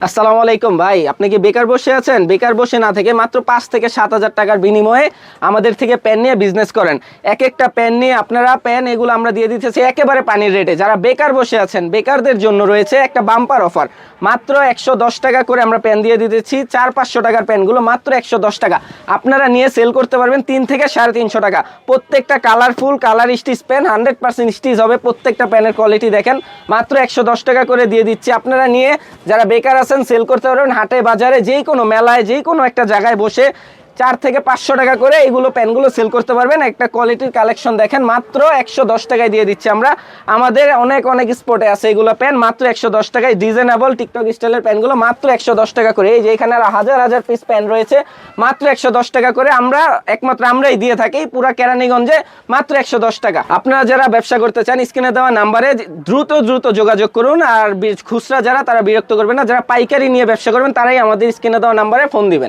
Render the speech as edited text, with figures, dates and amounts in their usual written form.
আসসালামু আলাইকুম ভাই, আপনি কি বেকার বসে আছেন? বেকার বসে না থেকে মাত্র 5 থেকে 7 হাজার টাকার বিনিময়ে আমাদের থেকে পেন নিয়ে বিজনেস করেন। এক একটা পেন নিয়ে আপনারা পেন এগুলো আমরা দিয়ে দিতেছি একেবারে পানির রেটে। যারা বেকার বসে আছেন, বেকারদের জন্য রয়েছে একটা বাম্পার অফার। মাত্র 110 টাকা করে আমরা পেন দিয়ে দিতেছি। 400-500 টাকার পেনগুলো মাত্র 110 টাকা। আপনারা নিয়ে সেল করতে পারবেন 3 থেকে 350 টাকা। প্রত্যেকটা colourful colour stitch pen 100% stitch হবে। প্রত্যেকটা পেনের কোয়ালিটি দেখেন। মাত্র 110 টাকা করে দিয়ে দিচ্ছি। আপনারা নিয়ে যারা বেকার সেল করতে পারবেন হাটে বাজারে যে কোনো মেলায় যে কোনো একটা জায়গায় বসে 4 থেকে 500 টাকা করে এইগুলো পেনগুলো সেল করতে পারবেন। একটা কোয়ালিটির কালেকশন দেখেন, মাত্র 110 টাকায় দিয়ে দিচ্ছি আমরা। আমাদের অনেক অনেক স্পটে আছে এগুলো পেন মাত্র 110 টাকায়। ডিজাইনেবল টিকটক স্টাইলের পেনগুলো মাত্র 110 টাকা করে। এই যে এখানে হাজার হাজার পিস পেন রয়েছে, মাত্র 110 টাকা করে। আমরা একমাত্র আমরাই দিয়ে থাকি পুরা কেরানীগঞ্জে, মাত্র 110 টাকা। আপনারা যারা ব্যবসা করতে চান স্ক্রিনে দেওয়া নাম্বারে দ্রুত দ্রুত যোগাযোগ করুন। আর খুচরা যারা তারা বিরক্ত করবেন না, যারা পাইকারি নিয়ে ব্যবসা করবেন তারাই আমাদের স্ক্রিনে দেওয়া নাম্বারে ফোন দিবেন।